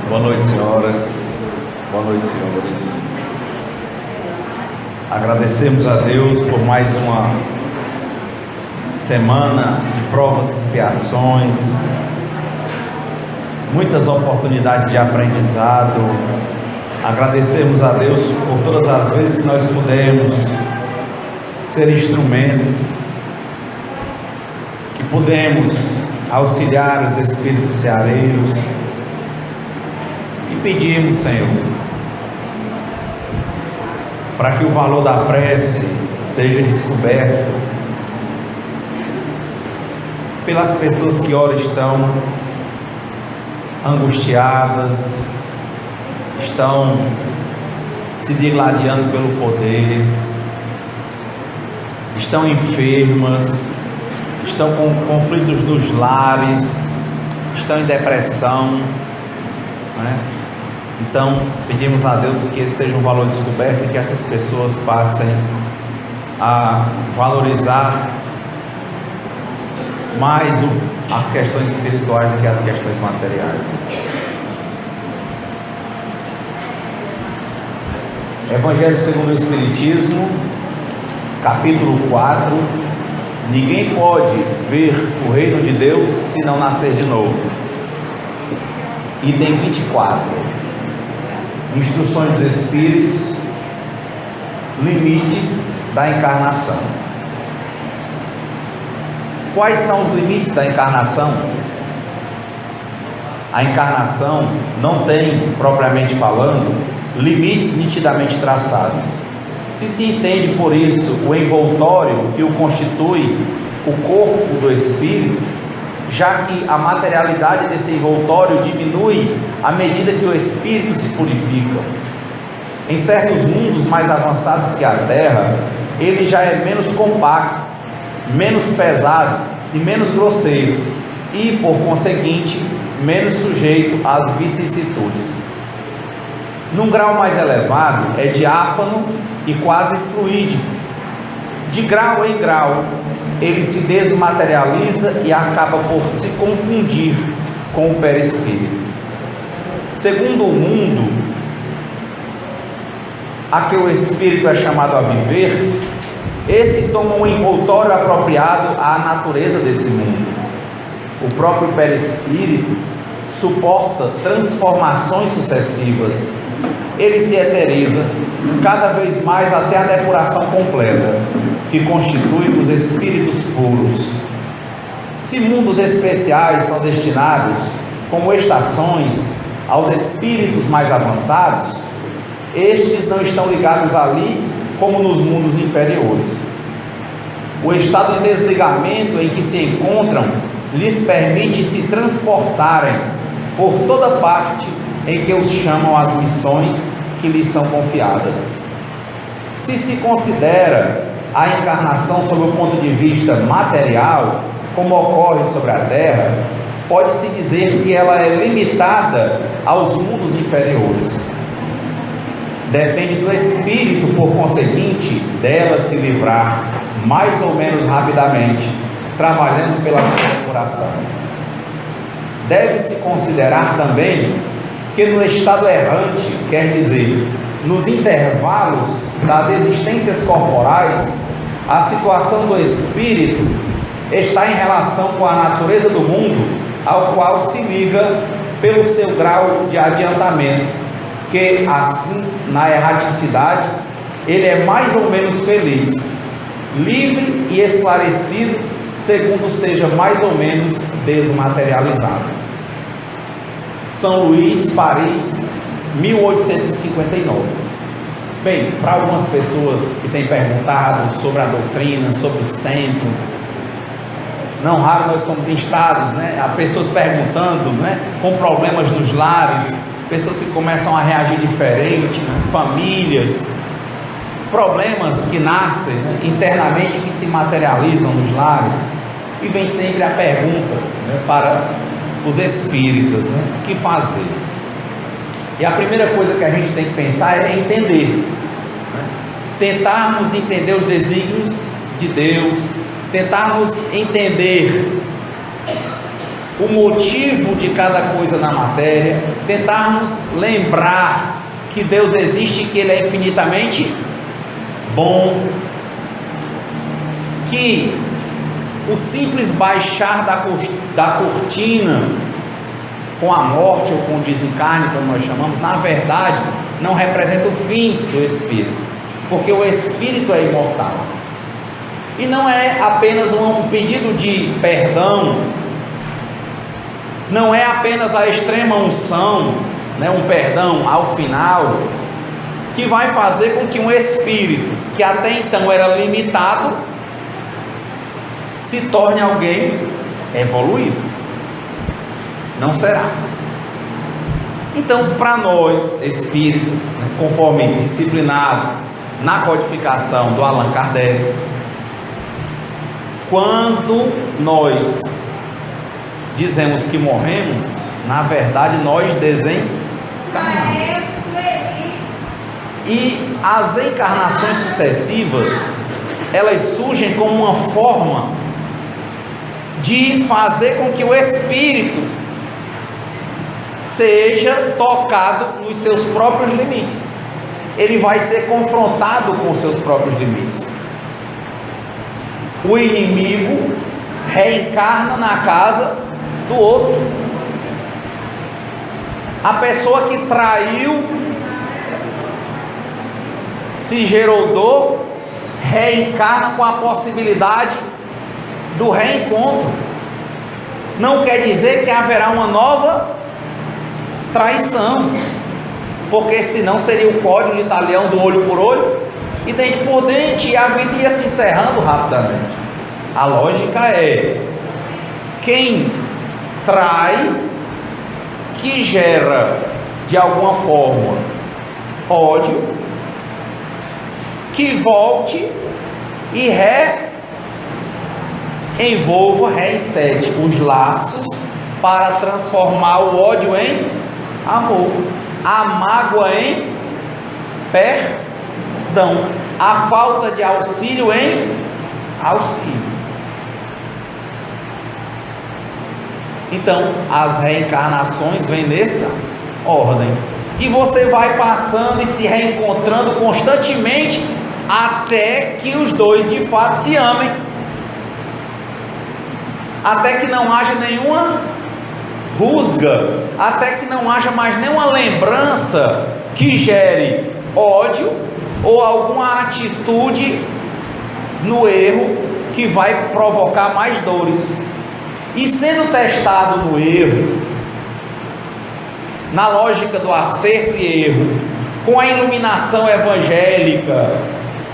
Boa noite, senhoras. Boa noite, senhores. Agradecemos a Deus por mais uma semana de provas e expiações, muitas oportunidades de aprendizado. Agradecemos a Deus por todas as vezes que nós pudemos ser instrumentos, que pudemos auxiliar os espíritos ceareiros. E pedimos, Senhor, para que o valor da prece seja descoberto pelas pessoas que ora estão angustiadas, estão se digladiando pelo poder, estão enfermas, estão com conflitos nos lares, estão em depressão, né? Então pedimos a Deus que esse seja um valor descoberto e que essas pessoas passem a valorizar mais as questões espirituais do que as questões materiais. Evangelho segundo o Espiritismo, capítulo 4. Ninguém pode ver o reino de Deus se não nascer de novo. Item 24. Instruções dos Espíritos, limites da encarnação. Quais são os limites da encarnação? A encarnação não tem, propriamente falando, limites nitidamente traçados. Se entende por isso o envoltório que o constitui o corpo do espírito, já que a materialidade desse envoltório diminui à medida que o espírito se purifica. Em certos mundos mais avançados que a Terra, ele já é menos compacto, menos pesado e menos grosseiro, e por conseguinte menos sujeito às vicissitudes. Num grau mais elevado, é diáfano e quase fluídico. De grau em grau, ele se desmaterializa e acaba por se confundir com o perispírito. Segundo o mundo a que o espírito é chamado a viver, esse toma um envoltório apropriado à natureza desse mundo. O próprio perispírito suporta transformações sucessivas. Ele se eteriza cada vez mais até a depuração completa, que constitui os espíritos puros. Se mundos especiais são destinados, como estações, aos espíritos mais avançados, estes não estão ligados ali como nos mundos inferiores. O estado de desligamento em que se encontram lhes permite se transportarem por toda parte em que os chamam as missões que lhes são confiadas. Se considera a encarnação sob o ponto de vista material, como ocorre sobre a Terra, pode-se dizer que ela é limitada aos mundos inferiores. Depende do espírito, por conseguinte, dela se livrar mais ou menos rapidamente, trabalhando pela sua depuração. Deve-se considerar também que no estado errante, quer dizer, nos intervalos das existências corporais, a situação do espírito está em relação com a natureza do mundo, ao qual se liga pelo seu grau de adiantamento, que assim, na erraticidade, ele é mais ou menos feliz, livre e esclarecido, segundo seja mais ou menos desmaterializado. São Luís, Paris, 1859. Bem, para algumas pessoas que têm perguntado sobre a doutrina, sobre o centro, não raro nós somos instados, há pessoas perguntando, com problemas nos lares, pessoas que começam a reagir diferente, famílias, problemas que nascem internamente, que se materializam nos lares, e vem sempre a pergunta para os espíritas, o que fazer? E a primeira coisa que a gente tem que pensar é entender, tentarmos entender os desígnios de Deus, tentarmos entender o motivo de cada coisa na matéria, tentarmos lembrar que Deus existe e que Ele é infinitamente bom, que o simples baixar da cortina com a morte ou com o desencarne, como nós chamamos, na verdade não representa o fim do espírito, porque o espírito é imortal. E não é apenas um pedido de perdão, não é apenas a extrema unção, um perdão ao final, que vai fazer com que um espírito que até então era limitado se torne alguém evoluído. Não será. Então, para nós espíritas, conforme disciplinado na codificação do Allan Kardec, quando nós dizemos que morremos, na verdade nós desencarnamos. E as encarnações sucessivas, elas surgem como uma forma de fazer com que o espírito seja tocado nos seus próprios limites. Ele vai ser confrontado com os seus próprios limites. O inimigo reencarna na casa do outro. A pessoa que traiu, se gerou dor, reencarna com a possibilidade do reencontro. Não quer dizer que haverá uma nova traição, porque senão seria o código de talhão do olho por olho e dente por dente, e a vida ia se encerrando rapidamente. A lógica é: quem trai, que gera de alguma forma ódio, que volte e reincide os laços para transformar o ódio em amor, a mágoa em perdão, a falta de auxílio em auxílio. Então, as reencarnações vêm nessa ordem, e você vai passando e se reencontrando constantemente, até que os dois de fato se amem, até que não haja nenhuma rusga, até que não haja mais nenhuma lembrança que gere ódio ou alguma atitude no erro que vai provocar mais dores. E sendo testado no erro, na lógica do acerto e erro, com a iluminação evangélica,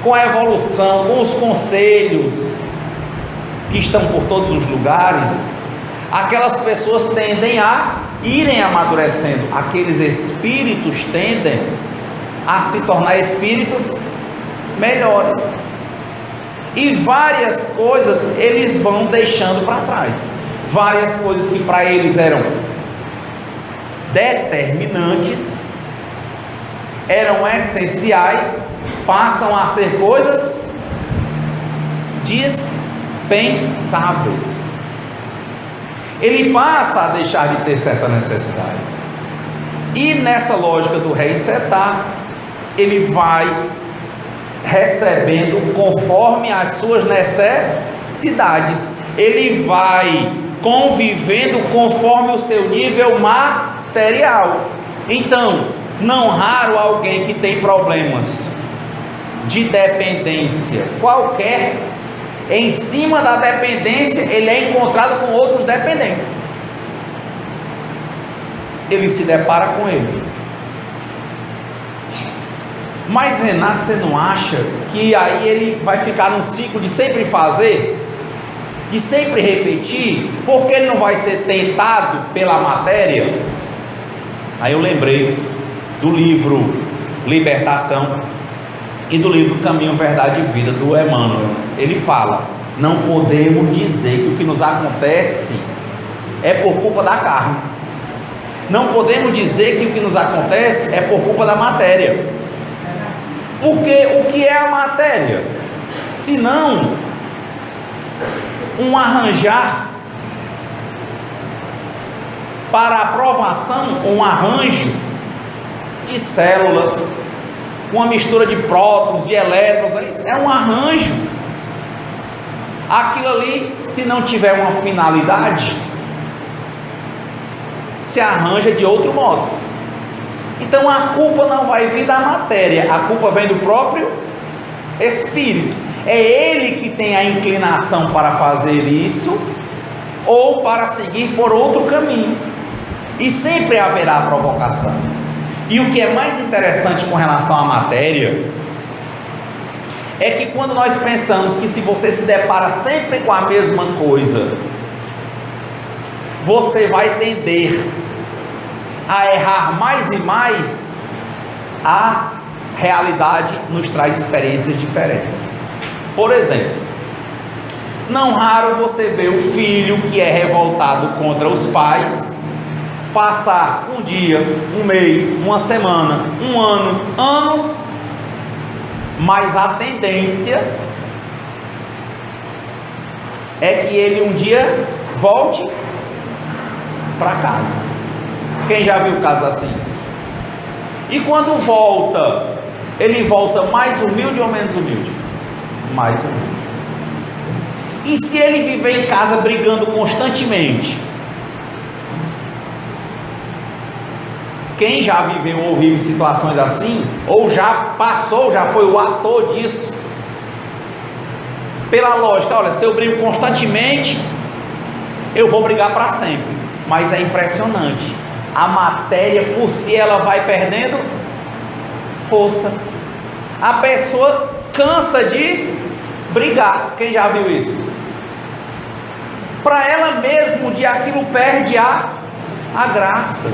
com a evolução, com os conselhos que estão por todos os lugares, aquelas pessoas tendem a irem amadurecendo, aqueles espíritos tendem a se tornar espíritos melhores, e várias coisas eles vão deixando para trás, várias coisas que para eles eram determinantes, eram essenciais, passam a ser coisas dispensáveis. Ele passa a deixar de ter certa necessidade, e nessa lógica do resetar, ele vai recebendo conforme as suas necessidades, ele vai convivendo conforme o seu nível material. Então, não raro alguém que tem problemas de dependência qualquer, em cima da dependência ele é encontrado com outros dependentes, ele se depara com eles. Mas Renato, você não acha que aí ele vai ficar num ciclo de sempre fazer, de sempre repetir, porque ele não vai ser tentado pela matéria? Aí eu lembrei do livro Libertação e do livro Caminho, Verdade e Vida, do Emmanuel. Ele fala: não podemos dizer que o que nos acontece é por culpa da carne, não podemos dizer que o que nos acontece é por culpa da matéria, porque o que é a matéria, senão um arranjar para aprovação um arranjo de células, uma mistura de prótons, de elétrons, é um arranjo. Aquilo ali, se não tiver uma finalidade, se arranja de outro modo. Então a culpa não vai vir da matéria, a culpa vem do próprio espírito. É ele que tem a inclinação para fazer isso ou para seguir por outro caminho, e sempre haverá provocação. E o que é mais interessante com relação à matéria é que quando nós pensamos que se você se depara sempre com a mesma coisa, você vai tender a errar mais e mais, a realidade nos traz experiências diferentes. Por exemplo, não raro você vê o filho que é revoltado contra os pais passar um dia, um mês, uma semana, um ano, anos, mas a tendência é que ele um dia volte para casa. Quem já viu casos assim? E quando volta, ele volta mais humilde ou menos humilde? Mais humilde. E se ele viver em casa brigando constantemente? Quem já viveu ou vive situações assim, ou já passou, já foi o ator disso, pela lógica, olha, se eu brigo constantemente, eu vou brigar para sempre. Mas é impressionante, a matéria por si ela vai perdendo força, a pessoa cansa de brigar. Quem já viu isso? Para ela mesmo, de aquilo perde a graça.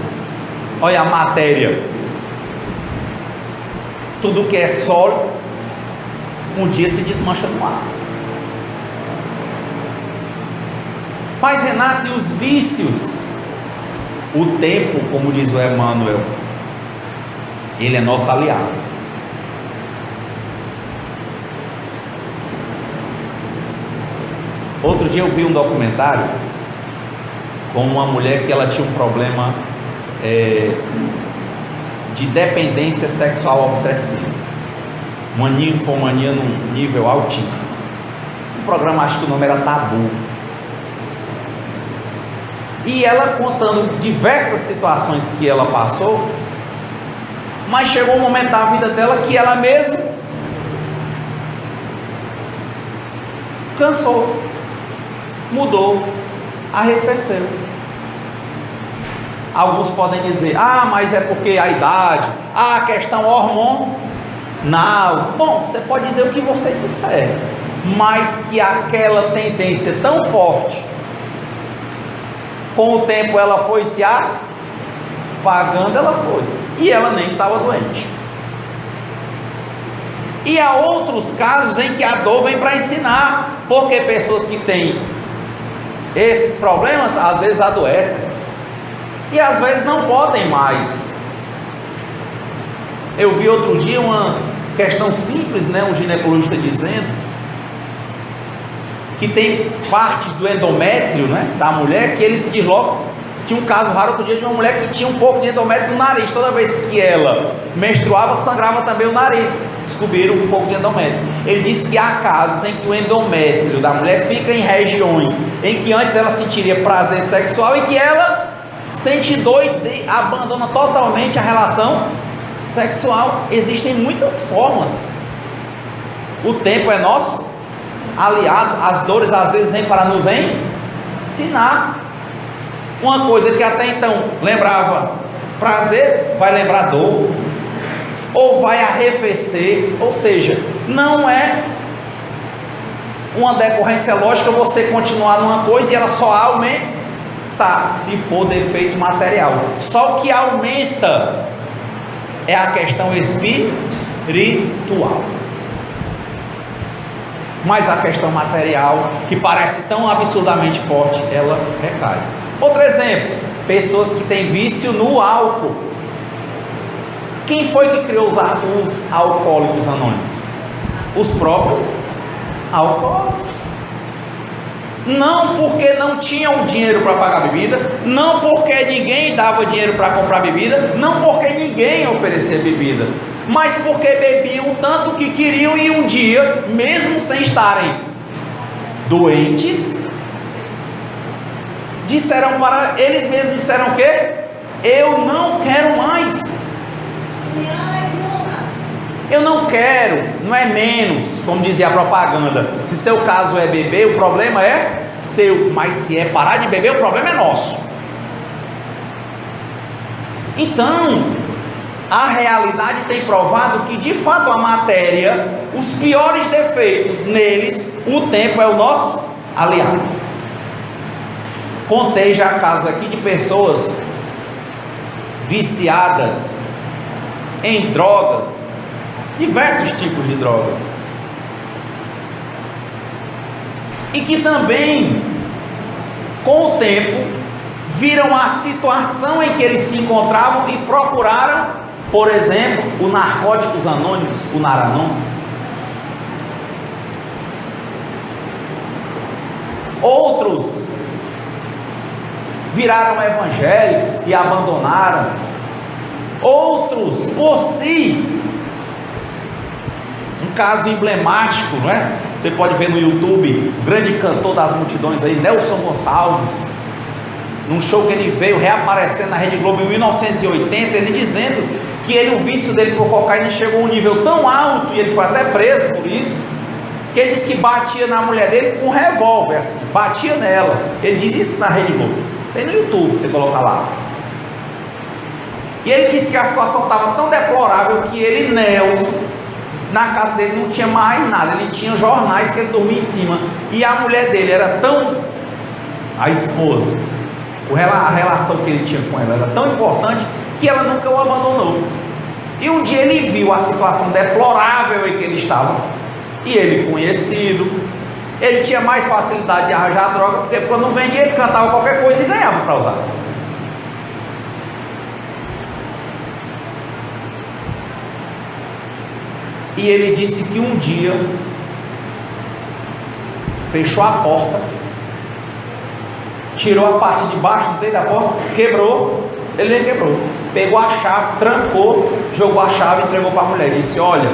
Olha a matéria, tudo que é sólido, um dia se desmancha no ar. Mas Renato, e os vícios? O tempo, como diz o Emmanuel, ele é nosso aliado. Outro dia eu vi um documentário com uma mulher que ela tinha um problema de dependência sexual obsessiva, uma ninfomania num nível altíssimo. O programa, acho que o nome era Tabu, e ela contando diversas situações que ela passou, mas chegou um momento da vida dela que ela mesma cansou, mudou, arrefeceu. Alguns podem dizer, mas é porque a idade, a questão hormonal. Bom, você pode dizer o que você disser, mas que aquela tendência tão forte, com o tempo ela foi se apagando, ela foi, e ela nem estava doente. E há outros casos em que a dor vem para ensinar, porque pessoas que têm esses problemas, às vezes adoecem, e às vezes não podem mais. Eu vi outro dia uma questão simples, um ginecologista dizendo que tem partes do endométrio, da mulher, que ele se desloca. Tinha um caso raro outro dia de uma mulher que tinha um pouco de endométrio no nariz. Toda vez que ela menstruava, sangrava também o nariz. Descobriram um pouco de endométrio. Ele disse que há casos em que o endométrio da mulher fica em regiões em que antes ela sentiria prazer sexual e que ela sente dor e abandona totalmente a relação sexual. Existem muitas formas. O tempo é nosso aliado. As dores às vezes vêm para nos ensinar. Uma coisa que até então lembrava prazer, vai lembrar dor, ou vai arrefecer. Ou seja, não é uma decorrência lógica você continuar numa coisa e ela só aumenta, se for defeito material. Só o que aumenta é a questão espiritual, mas a questão material, que parece tão absurdamente forte, ela recai. Outro exemplo, pessoas que têm vício no álcool. Quem foi que criou os alcoólicos anônimos? Os próprios alcoólicos. Não porque não tinham dinheiro para pagar bebida, não porque ninguém dava dinheiro para comprar bebida, não porque ninguém oferecia bebida, mas porque bebiam tanto que queriam, e um dia, mesmo sem estarem doentes, disseram para eles mesmos, disseram o quê? Eu não quero mais. Eu não quero, não é menos, como dizia a propaganda. Se seu caso é beber, o problema é seu, mas se é parar de beber, o problema é nosso. Então, a realidade tem provado que de fato a matéria, os piores defeitos neles, o tempo é o nosso aliado. Contei já casos aqui de pessoas viciadas em drogas, diversos tipos de drogas, e que também, com o tempo, viram a situação em que eles se encontravam e procuraram, por exemplo, o Narcóticos Anônimos, o Naranon. Outros viraram evangélicos e abandonaram. Outros, por si, um caso emblemático, não é? Você pode ver no YouTube, o grande cantor das multidões aí, Nelson Gonçalves, num show que ele veio reaparecendo na Rede Globo em 1980, ele dizendo que o vício dele por cocaína chegou a um nível tão alto, e ele foi até preso por isso, que ele disse que batia na mulher dele com um revólver, assim, batia nela. Ele diz isso na Rede Globo, tem no YouTube, você coloca lá. E ele disse que a situação estava tão deplorável que ele, Nelson, na casa dele não tinha mais nada, ele tinha jornais que ele dormia em cima, e a mulher dele era tão, a esposa, a relação que ele tinha com ela era tão importante, que ela nunca o abandonou. E um dia ele viu a situação deplorável em que ele estava, e ele, conhecido, ele tinha mais facilidade de arranjar droga, porque quando não vendia ele cantava qualquer coisa e ganhava para usar. E ele disse que um dia fechou a porta, tirou a parte de baixo da porta, quebrou, ele nem quebrou, pegou a chave, trancou, jogou a chave e entregou para a mulher, disse: olha,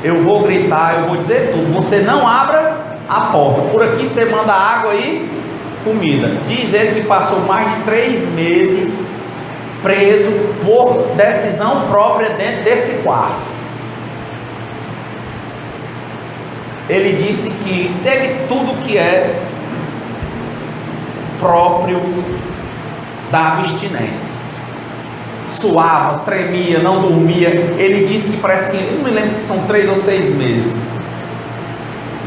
eu vou gritar, eu vou dizer tudo, você não abra a porta, por aqui você manda água e comida. Diz ele que passou mais de 3 meses preso por decisão própria dentro desse quarto. Ele disse que teve tudo que é próprio da abstinência. Suava, tremia, não dormia. Ele disse que parece que, não me lembro se são 3 ou 6 meses,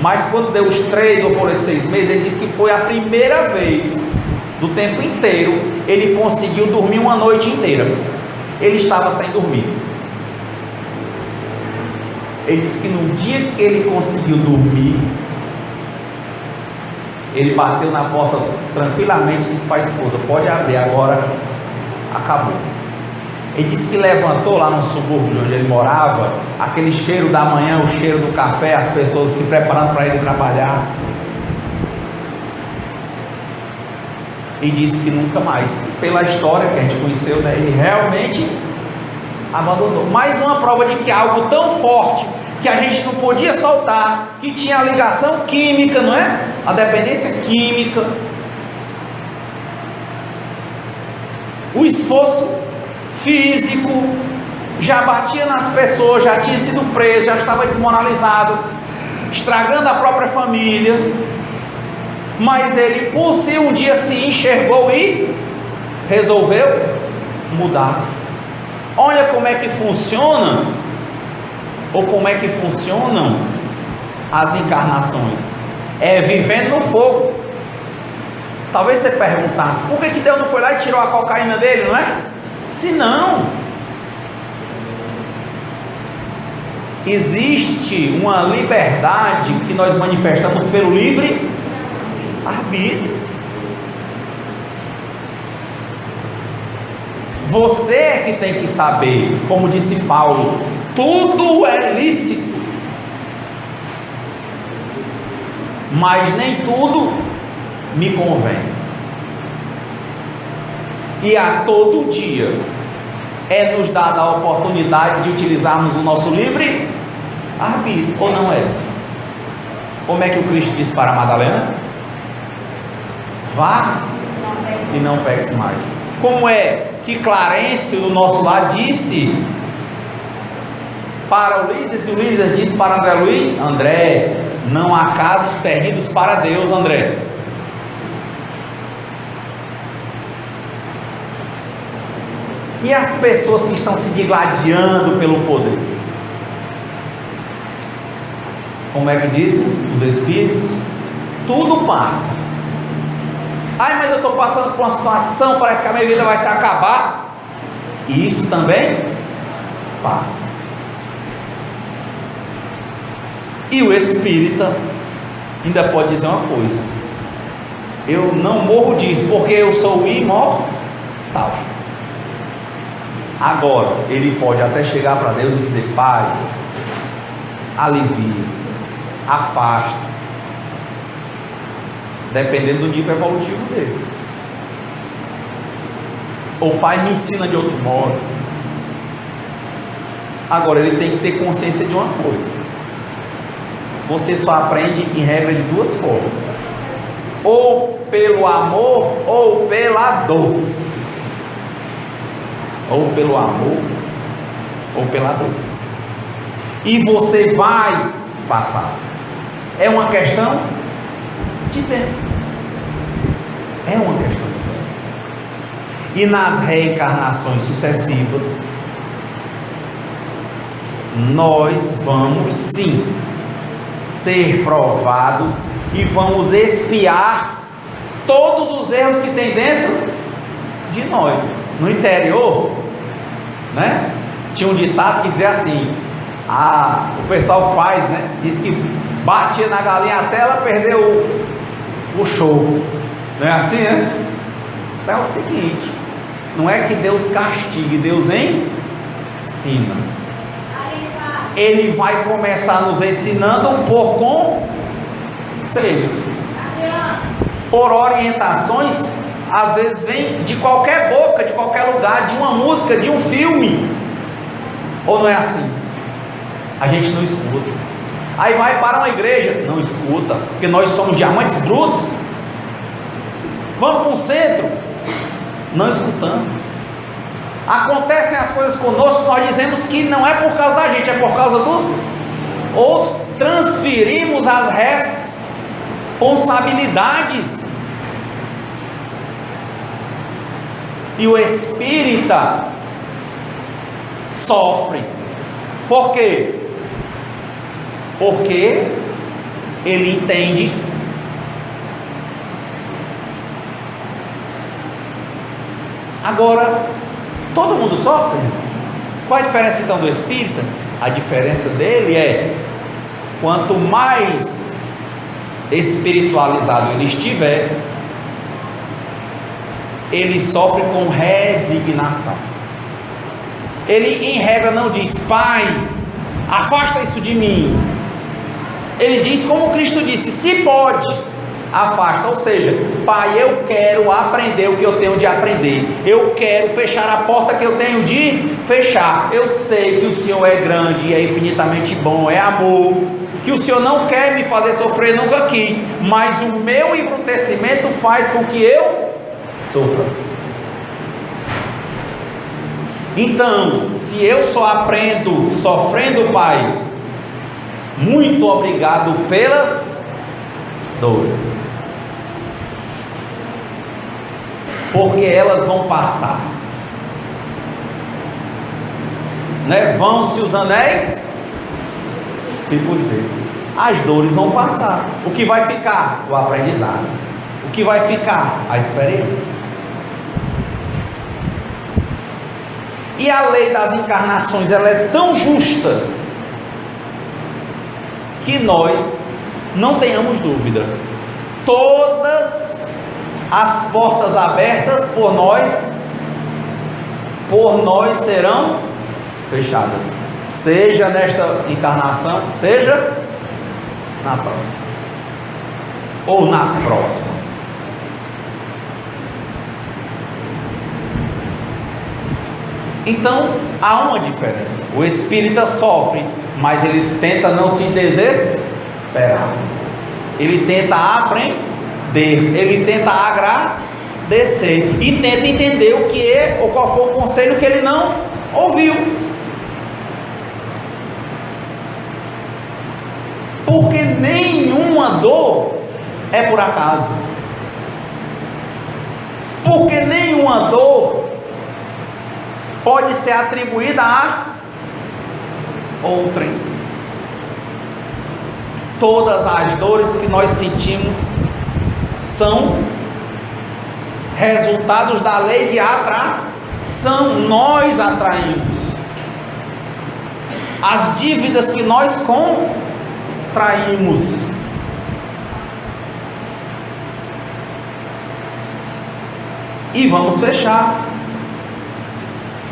mas quando deu os 3 ou foram 6 meses, ele disse que foi a primeira vez do tempo inteiro ele conseguiu dormir uma noite inteira. Ele estava sem dormir. Ele disse que no dia que ele conseguiu dormir, ele bateu na porta tranquilamente e disse para a esposa: pode abrir, agora acabou. Ele disse que levantou lá no subúrbio onde ele morava, aquele cheiro da manhã, o cheiro do café, as pessoas se preparando para ir trabalhar, e disse que nunca mais, pela história que a gente conheceu, né, ele realmente abandonou. Mais uma prova de que algo tão forte, que a gente não podia soltar, que tinha a ligação química, não é? A dependência química, o esforço físico, já batia nas pessoas, já tinha sido preso, já estava desmoralizado, estragando a própria família, mas ele por si um dia se enxergou e resolveu mudar. Olha como é que funciona, ou como é que funcionam as encarnações, é vivendo no fogo. Talvez você perguntasse, por que Deus não foi lá e tirou a cocaína dele, não é? Se não, existe uma liberdade que nós manifestamos pelo livre arbítrio. Você é que tem que saber, como disse Paulo, tudo é lícito, mas nem tudo me convém. E a todo dia é nos dada a oportunidade de utilizarmos o nosso livre arbítrio, ou não é? Como é que o Cristo disse para Madalena? Vá e não peques mais. Como é que Clarencio do nosso lado disse para o Ulisses, e o Ulisses disse para André Luiz: André, não há casos perdidos para Deus, André. E as pessoas que estão se digladiando pelo poder? Como é que dizem os espíritos? Tudo passa. Ai, mas eu estou passando por uma situação, parece que a minha vida vai se acabar. E isso também passa. E o espírita ainda pode dizer uma coisa: eu não morro disso, porque eu sou imortal. Agora, ele pode até chegar para Deus e dizer: Pai, alivia, afasta, dependendo do nível evolutivo dele. Ou Pai, me ensina de outro modo. Agora, ele tem que ter consciência de uma coisa: você só aprende em regra de duas formas: ou pelo amor ou pela dor. Ou pelo amor ou pela dor. E você vai passar. É uma questão de tempo. É uma questão de tempo. E nas reencarnações sucessivas, nós vamos sim ser provados e vamos expiar todos os erros que tem dentro de nós. No interior, né? Tinha um ditado que dizia assim: o pessoal faz, né? Diz que batia na galinha até ela perder o show. Não é assim, né? Então é o seguinte: não é que Deus castigue, Deus ensina. Ele vai começar nos ensinando por conselhos, por orientações. Às vezes vem de qualquer boca, de qualquer lugar, de uma música, de um filme. Ou não é assim? A gente não escuta. Aí vai para uma igreja, não escuta, porque nós somos diamantes brutos. Vamos para um centro, não escutamos. Acontecem as coisas conosco, nós dizemos que não é por causa da gente, é por causa dos outros. Transferimos as responsabilidades. E o espírita sofre. Por quê? Porque ele entende agora. Todo mundo sofre. Qual a diferença então do espírita? A diferença dele é: quanto mais espiritualizado ele estiver, ele sofre com resignação. Ele em regra não diz: Pai, afasta isso de mim. Ele diz como Cristo disse: se pode, afasta. Ou seja, Pai, eu quero aprender o que eu tenho de aprender. Eu quero fechar a porta que eu tenho de fechar. Eu sei que o Senhor é grande e é infinitamente bom, é amor, que o Senhor não quer me fazer sofrer, nunca quis, mas o meu embrutecimento faz com que eu sofra. Então, se eu só aprendo sofrendo, Pai, muito obrigado pelas dores, porque elas vão passar, né? Vão-se os anéis, ficam os dedos. As dores vão passar. O que vai ficar? O aprendizado. O que vai ficar? A experiência. E a lei das encarnações, ela é tão justa que nós não tenhamos dúvida. Todas as portas abertas por nós serão fechadas, seja nesta encarnação, seja na próxima, ou nas próximas. Então há uma diferença. O espírita sofre, mas ele tenta não se desesperar, ele tenta aprender, ele tenta agradecer e tenta entender o que é ou qual foi o conselho que ele não ouviu. Porque nenhuma dor é por acaso. Porque nenhuma dor pode ser atribuída a outrem. Todas as dores que nós sentimos são resultados da lei de atração. Nós atraímos. As dívidas que nós contraímos. E vamos fechar.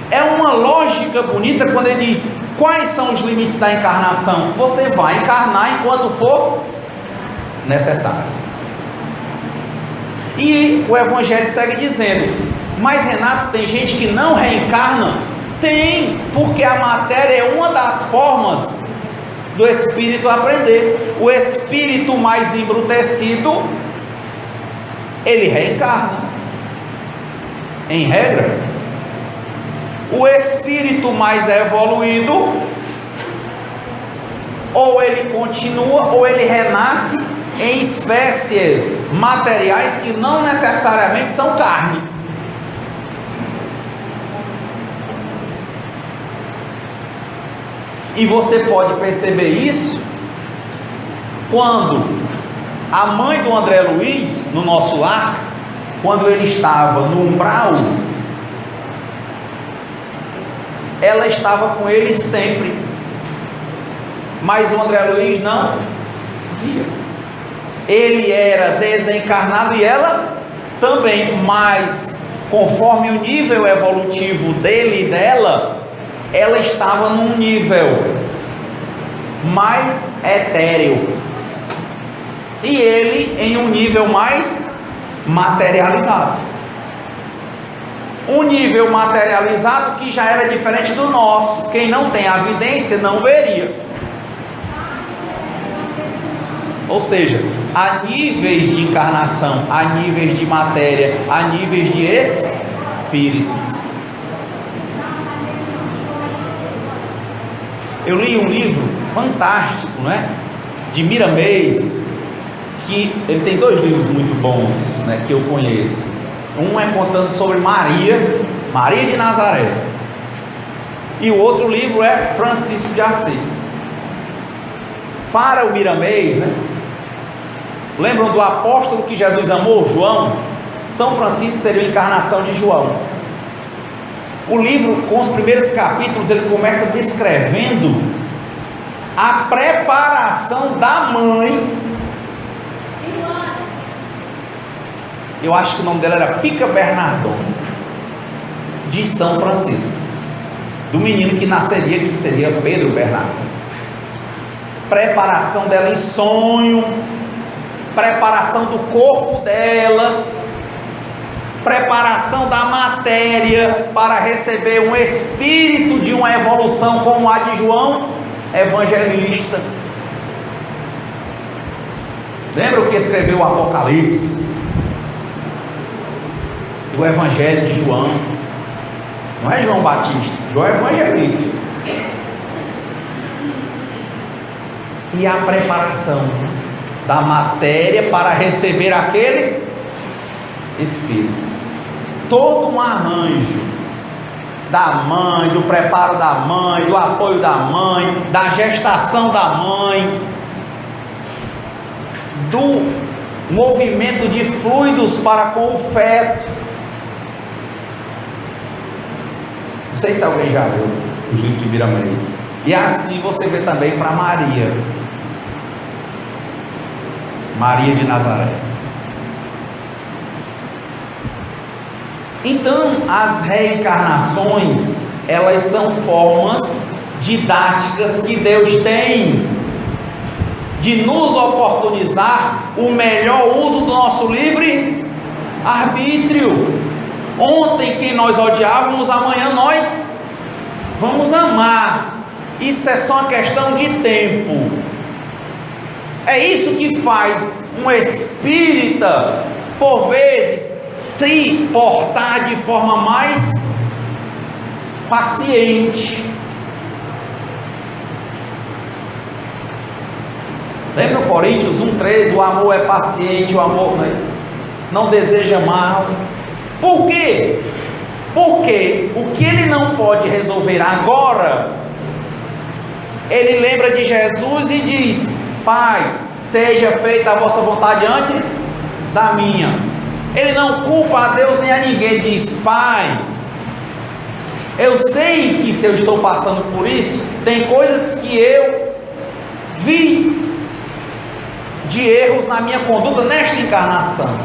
É uma lógica bonita quando ele diz: quais são os limites da encarnação? Você vai encarnar enquanto for necessário. E o Evangelho segue dizendo: mas Renato, tem gente que não reencarna? Tem, porque a matéria é uma das formas do espírito aprender. O espírito mais embrutecido, ele reencarna, em regra. O espírito mais evoluído, ou ele continua, ou ele renasce em espécies materiais que não necessariamente são carne. E você pode perceber isso quando a mãe do André Luiz, no nosso lar, quando ele estava no umbral, ela estava com ele sempre, mas o André Luiz não via. Ele era desencarnado e ela também, mas conforme o nível evolutivo dele e dela, ela estava num nível mais etéreo e ele em um nível mais materializado. Um nível materializado que já era diferente do nosso. Quem não tem a evidência não veria. Ou seja, há níveis de encarnação, há níveis de matéria, há níveis de espíritos. Eu li um livro fantástico, né, de Miramês, que ele tem dois livros muito bons, né, que eu conheço. Um é contando sobre Maria de Nazaré, e o outro livro é Francisco de Assis. Para o Miramês, né, lembram do apóstolo que Jesus amou, João? São Francisco seria a encarnação de João. O livro, com os primeiros capítulos, ele começa descrevendo a preparação da mãe. Eu acho que o nome dela era Pica Bernardon, de São Francisco, do menino que nasceria, que seria Pedro Bernardo. Preparação dela em sonho, preparação do corpo dela, preparação da matéria para receber um espírito de uma evolução como a de João Evangelista. Lembra o que escreveu o Apocalipse? O Evangelho de João, não é João Batista, João Evangelista. E a preparação da matéria para receber aquele espírito. Todo um arranjo da mãe, do preparo da mãe, do apoio da mãe, da gestação da mãe, do movimento de fluidos para com o feto. Não sei se alguém já viu os livros de Miramês. E assim você vê também para Maria de Nazaré. Então, as reencarnações, elas são formas didáticas que Deus tem de nos oportunizar o melhor uso do nosso livre arbítrio. Ontem quem nós odiávamos, amanhã nós Vamos amar. Isso é só uma questão de tempo. É isso que faz um espírita, por vezes, se portar de forma mais paciente. Lembra Coríntios 1,13? O amor é paciente, o amor não deseja mal. Por quê? Porque o que ele não pode resolver agora, ele lembra de Jesus e diz: Pai, seja feita a vossa vontade antes da minha. Ele não culpa a Deus nem a ninguém. Ele diz: Pai, eu sei que se eu estou passando por isso, tem coisas que eu vi de erros na minha conduta nesta encarnação.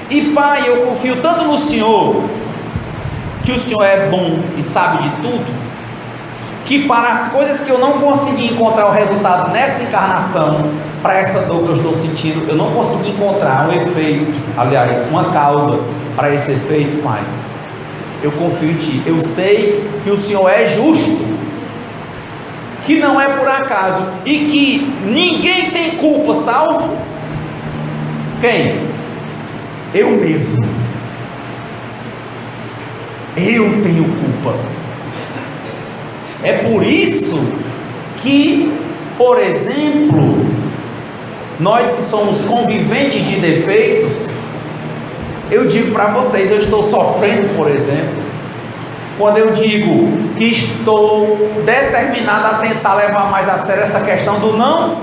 E Pai, eu confio tanto no Senhor, que o Senhor é bom e sabe de tudo, que para as coisas que eu não consegui encontrar o resultado nessa encarnação, para essa dor que eu estou sentindo, eu não consegui encontrar um efeito, aliás, uma causa para esse efeito, Pai. Eu confio em Ti. Eu sei que o Senhor é justo, que não é por acaso, e que ninguém tem culpa, salvo quem? Eu mesmo. Eu tenho culpa. É por isso que, por exemplo, nós que somos conviventes de defeitos, eu digo para vocês, eu estou sofrendo, por exemplo, quando eu digo que estou determinado a tentar levar mais a sério essa questão do não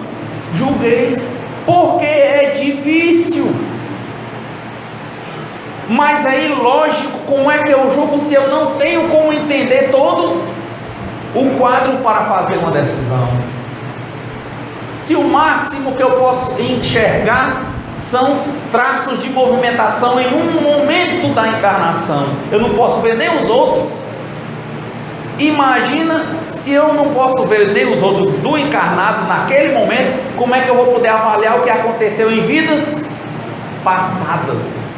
julgueis, porque é difícil. Mas é ilógico. Como é que eu julgo se eu não tenho como entender todo o quadro para fazer uma decisão? Se o máximo que eu posso enxergar são traços de movimentação em um momento da encarnação, eu não posso ver nem os outros. Imagina se eu não posso ver nem os outros do encarnado naquele momento, como é que eu vou poder avaliar o que aconteceu em vidas passadas?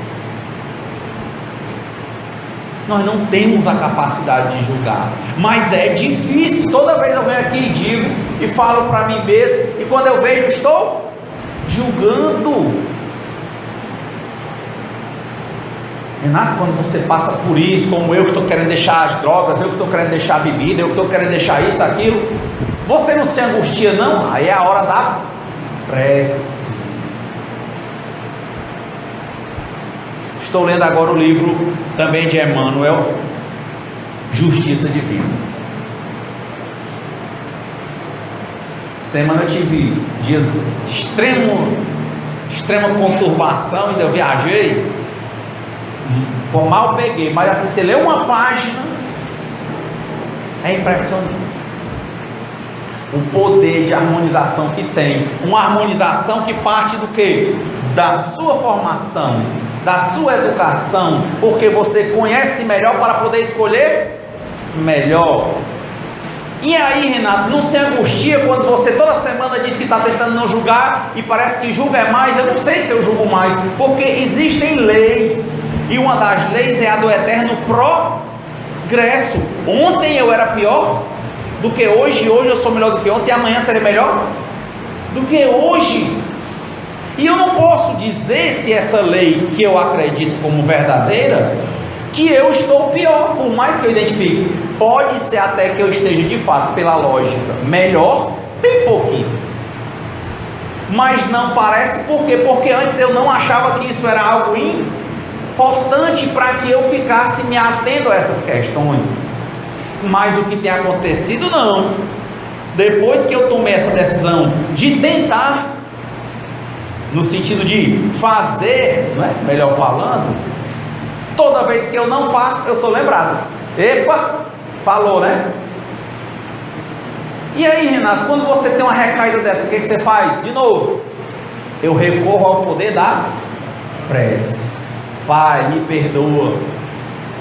Nós não temos a capacidade de julgar, mas é difícil. Toda vez eu venho aqui e digo, e falo para mim mesmo, e quando eu vejo, eu estou julgando. Renato, quando você passa por isso, como eu que estou querendo deixar as drogas, eu que estou querendo deixar a bebida, eu que estou querendo deixar isso, aquilo, você não se angustia não? Aí é a hora da prece. Estou lendo agora o livro também de Emmanuel, Justiça Divina. Semana eu tive dias de extrema conturbação, ainda eu viajei, mal peguei, mas assim, você lê uma página, é impressionante o poder de harmonização que tem. Uma harmonização que parte do quê? Da sua formação, da sua educação, porque você conhece melhor para poder escolher melhor. E aí, Renato, não se angustia quando você toda semana diz que está tentando não julgar e parece que julga é mais? Eu não sei se eu julgo mais, porque existem leis, e uma das leis é a do eterno progresso. Ontem eu era pior do que hoje eu sou melhor do que ontem, e amanhã serei melhor do que hoje. E eu não posso dizer, se essa lei que eu acredito como verdadeira, que eu estou pior, por mais que eu identifique. Pode ser até que eu esteja de fato, pela lógica, melhor, bem pouquinho, mas não parece. Por quê? Porque antes eu não achava que isso era algo importante para que eu ficasse me atendo a essas questões. Mas o que tem acontecido não. Depois que eu tomei essa decisão de tentar, no sentido de fazer, não é? Melhor falando, toda vez que eu não faço, eu sou lembrado. Epa, falou, né? E aí, Renato, quando você tem uma recaída dessa, o que você faz? De novo, eu recorro ao poder da prece. Pai, me perdoa,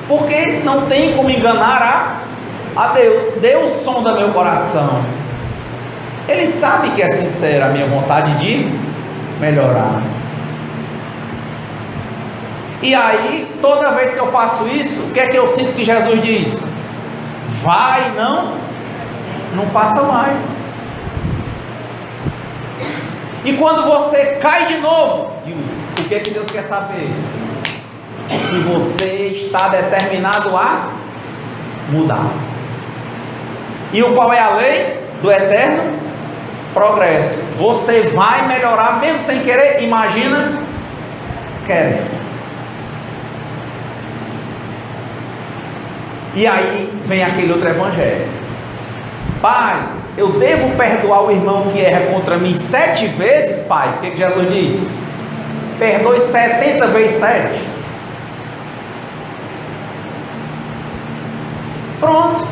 porque não tem como enganar a Deus. Deus sonda meu coração, Ele sabe que é sincera a minha vontade de melhorar. E aí, toda vez que eu faço isso, o que é que eu sinto que Jesus diz? vai, não faça mais. E quando você cai de novo, o que Deus quer saber? Se você está determinado a mudar. E qual é a lei do eterno progresso? Você vai melhorar mesmo sem querer. Imagina querendo. E aí vem aquele outro evangelho: Pai, eu devo perdoar o irmão que erra contra mim 7 vezes, Pai? O que Jesus diz? Perdoe 70 vezes 7. Pronto.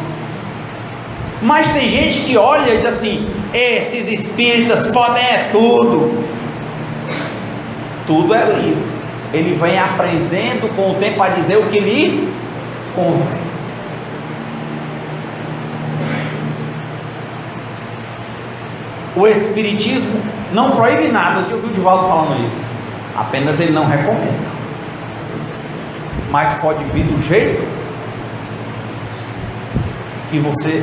Mas tem gente que olha e diz assim: esses espíritas podem tudo. Tudo é isso. Ele vem aprendendo com o tempo a dizer o que lhe convém. O Espiritismo não proíbe nada. Eu ouvi o Divaldo falando isso. Apenas ele não recomenda. Mas pode vir do jeito que você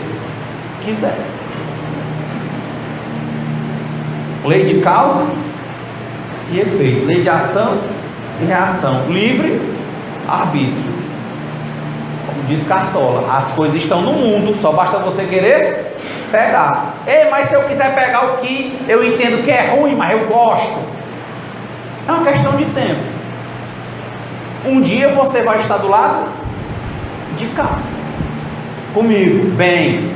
quiser. Lei de causa e efeito. Lei de ação e reação. Livre arbítrio. Como diz Cartola, as coisas estão no mundo, só basta você querer pegar. Ei, mas se eu quiser pegar o que eu entendo que é ruim, mas eu gosto, é uma questão de tempo. Um dia você vai estar do lado de cá comigo, bem.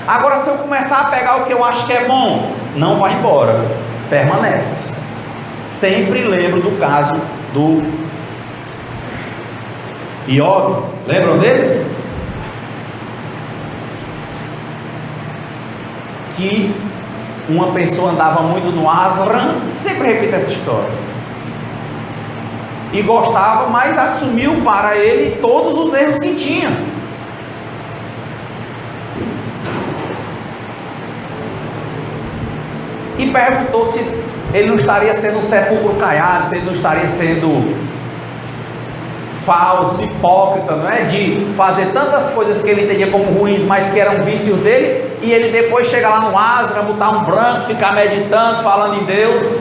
Agora, se eu começar a pegar o que eu acho que é bom, não vai embora, permanece. Sempre lembro do caso do Iogue. Lembram dele? Que uma pessoa andava muito no ashram, sempre repito essa história, e gostava, mas assumiu para ele todos os erros que tinha. E perguntou se ele não estaria sendo um sepulcro caiado, se ele não estaria sendo falso, hipócrita, não é? De fazer tantas coisas que ele entendia como ruins, mas que eram vícios dele, e ele depois chega lá no ashram, botar um branco, ficar meditando, falando em Deus.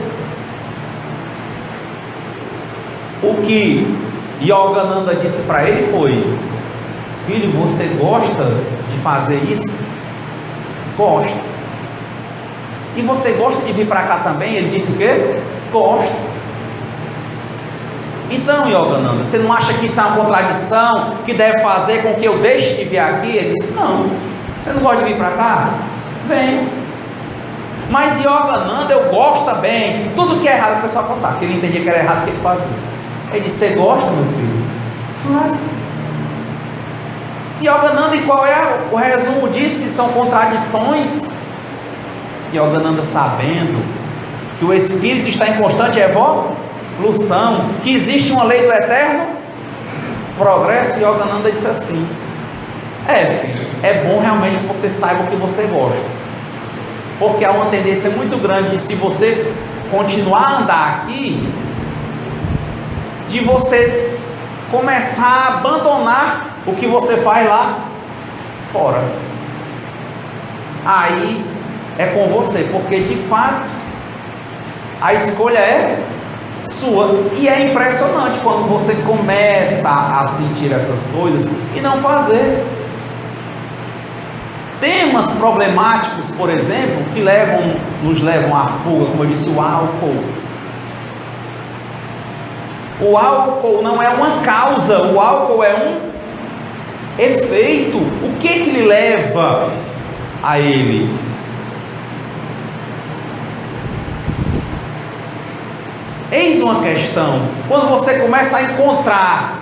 O que Yogananda disse para ele foi: filho, você gosta de fazer isso? Gosto. E você gosta de vir para cá também? Ele disse o quê? Gosto. Então, Yogananda, você não acha que isso é uma contradição que deve fazer com que eu deixe de vir aqui? Ele disse: não. Você não gosta de vir para cá? Vem. Mas Yogananda, eu gosto também. Tudo que é errado o pessoal contar, que ele entendia que era errado o que ele fazia. Ele disse: você gosta, meu filho? Faça. Se Yogananda, e qual é o resumo disso? Se são contradições. Yogananda, sabendo que o espírito está em constante evolução, que existe uma lei do eterno progresso, Yogananda disse assim: filho, é bom realmente que você saiba o que você gosta, porque há uma tendência muito grande de, se você continuar a andar aqui, de você começar a abandonar o que você faz lá fora. Aí é com você, porque de fato a escolha é sua. E é impressionante quando você começa a sentir essas coisas e não fazer. Temas problemáticos, por exemplo, que nos levam à fuga, como eu disse, o álcool. O álcool não é uma causa, o álcool é um efeito. O que lhe leva a ele? Eis uma questão: quando você começa a encontrar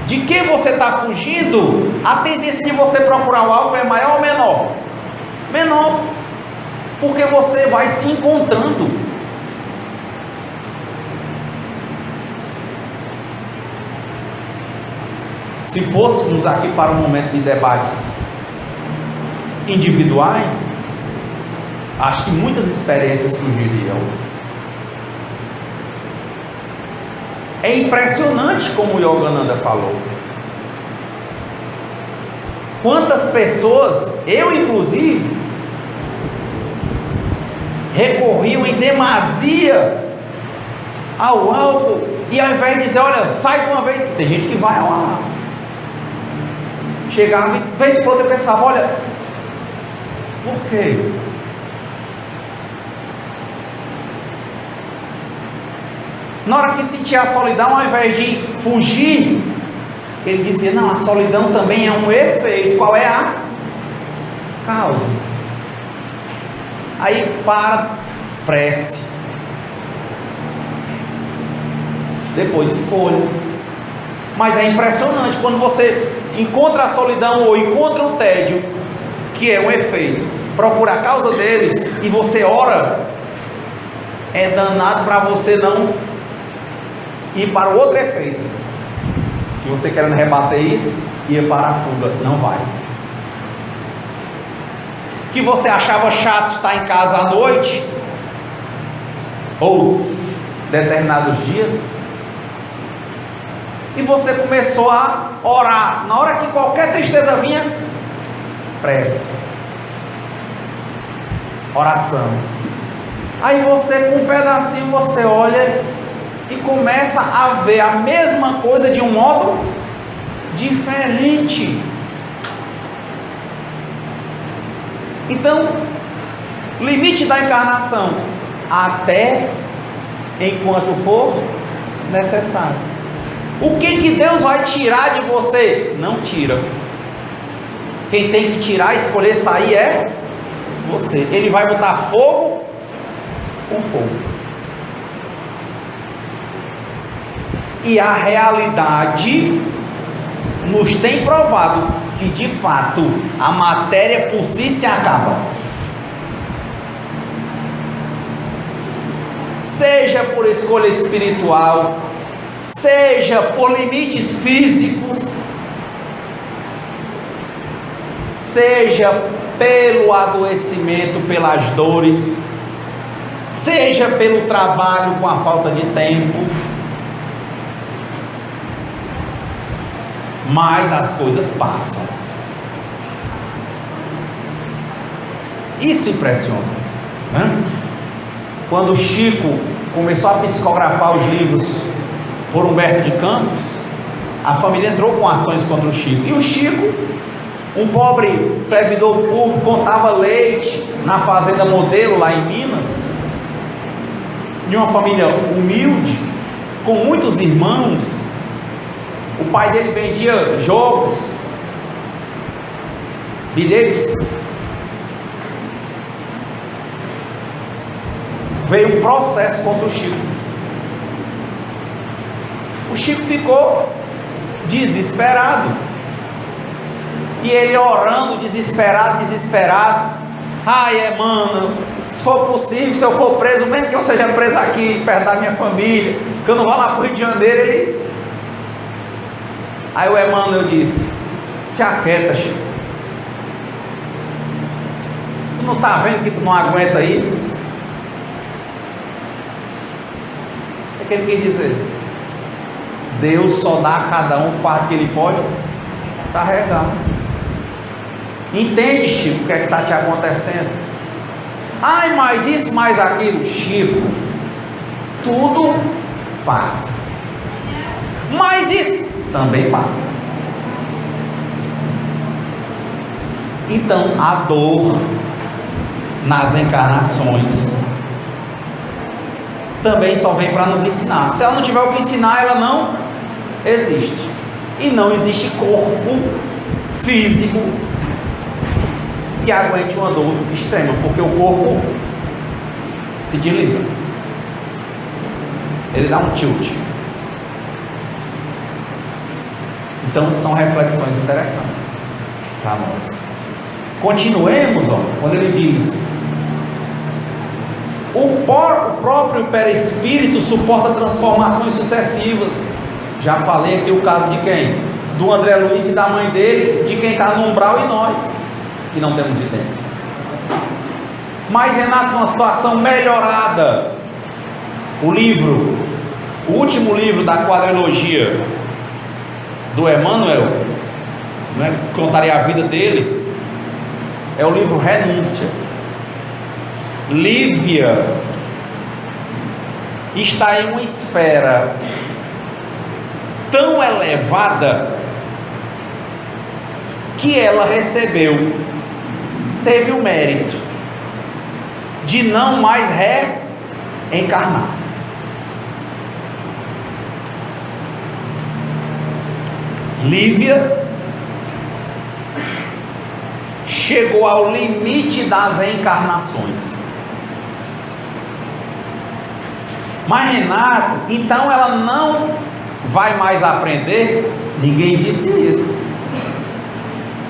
de que você está fugindo, a tendência de você procurar o álcool é maior ou menor? Menor, porque você vai se encontrando. Se fôssemos aqui para um momento de debates individuais, acho que muitas experiências surgiriam. É impressionante como o Yogananda falou. Quantas pessoas, eu inclusive, recorriam em demasia ao álcool, e ao invés de dizer, olha, sai de uma vez, tem gente que vai lá, chegava e vez por outra eu pensava, olha, por quê? Na hora que sentia a solidão, ao invés de fugir, ele dizia, não, a solidão também é um efeito. Qual é a causa? Aí para, prece, depois escolha. Mas é impressionante, quando você encontra a solidão ou encontra o tédio, que é um efeito, procura a causa deles, e você ora, é danado para você não ir para o outro efeito, que você querendo rebater isso, ia para a fuga, não vai. Que você achava chato estar em casa à noite, ou determinados dias, e você começou a orar, na hora que qualquer tristeza vinha, prece, oração. Aí você, com um pedacinho, você olha e começa a ver a mesma coisa de um modo diferente. Então, limite da encarnação, até enquanto for necessário. O que Deus vai tirar de você? Não tira. Quem tem que tirar, escolher sair é você. Ele vai botar fogo com fogo. E a realidade nos tem provado que de fato a matéria por si se acaba. Seja por escolha espiritual, seja por limites físicos, seja pelo adoecimento, pelas dores, seja pelo trabalho com a falta de tempo, mas as coisas passam. Isso impressiona, né? Quando Chico começou a psicografar os livros por Humberto de Campos, a família entrou com ações contra o Chico, e o Chico, um pobre servidor público, contava leite na fazenda Modelo lá em Minas, de uma família humilde, com muitos irmãos. O pai dele vendia jogos, bilhetes. Veio um processo contra o Chico. O Chico ficou desesperado, e ele orando, desesperado. Ai, mano, se for possível, se eu for preso, mesmo que eu seja preso aqui, perto da minha família, que eu não vá lá para o Rio de Janeiro. Aí o Emmanuel disse: te aquieta, Chico, tu não está vendo que tu não aguenta isso? O que ele quer dizer? Deus só dá a cada um o fardo que ele pode carregar. Entende, Chico, o que é que está te acontecendo? Ai, mais isso, mais aquilo. Chico, tudo passa, mas isso também passa. Então a dor nas encarnações também só vem para nos ensinar. Se ela não tiver o que ensinar, ela não existe. E não existe corpo físico que aguente uma dor extrema, porque o corpo se desliga, ele dá um tilt. Então são reflexões interessantes para nós. Continuemos, quando ele diz: o próprio perispírito suporta transformações sucessivas. Já falei aqui o caso de quem? Do André Luiz e da mãe dele, de quem está no umbral, e nós, que não temos vidência. Mas Renato, numa situação melhorada, o último livro da quadrilogia do Emmanuel, né, contaria a vida dele, é o livro Renúncia. Lívia está em uma esfera tão elevada que ela teve o mérito de não mais reencarnar. Lívia chegou ao limite das reencarnações. Mas Renato, então ela não vai mais aprender? Ninguém disse isso.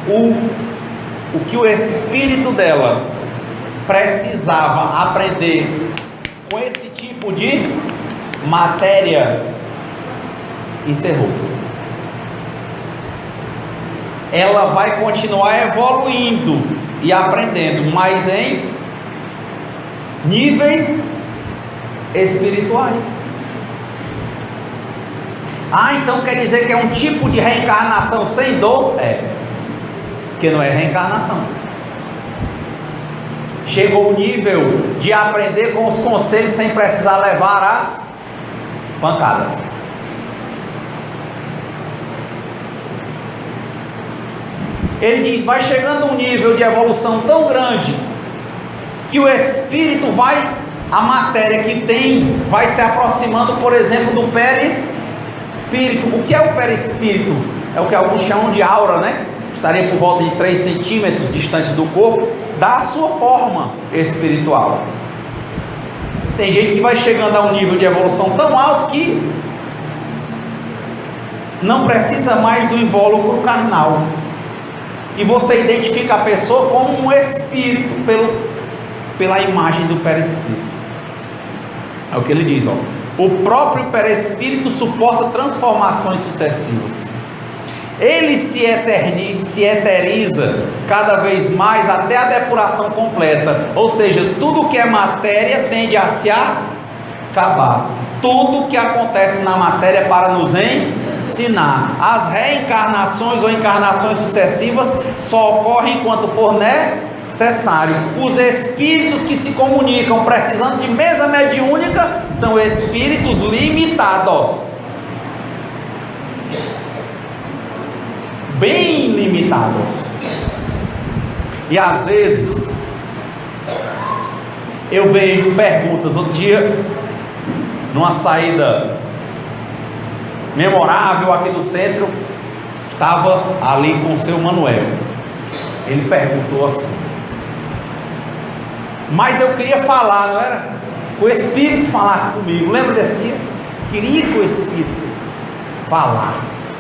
O que o espírito dela precisava aprender com esse tipo de matéria encerrou. Ela vai continuar evoluindo e aprendendo, mas em níveis espirituais. Então quer dizer que é um tipo de reencarnação sem dor? Porque não é reencarnação. Chegou o nível de aprender com os conselhos sem precisar levar as pancadas. Ele diz, vai chegando a um nível de evolução tão grande que o espírito a matéria que tem, vai se aproximando, por exemplo, do perispírito. O que é o perispírito? É o que alguns chamam de aura, né? Estaria por volta de 3 centímetros distante do corpo, da sua forma espiritual. Tem gente que vai chegando a um nível de evolução tão alto que não precisa mais do invólucro carnal. E você identifica a pessoa como um espírito pela imagem do perispírito. É o que ele diz, o próprio perispírito suporta transformações sucessivas. Ele se eteriza cada vez mais até a depuração completa. Ou seja, tudo que é matéria tende a se acabar. Tudo que acontece na matéria é para nos ensinar. As reencarnações ou encarnações sucessivas só ocorrem enquanto for necessário. Os espíritos que se comunicam precisando de mesa mediúnica são espíritos limitados, bem limitados. E às vezes eu vejo perguntas. Outro dia, numa saída memorável aqui do centro, estava ali com o seu Manuel. Ele perguntou assim: mas eu queria falar, não era? O Espírito falasse comigo. Lembra desse dia? Queria que o Espírito falasse.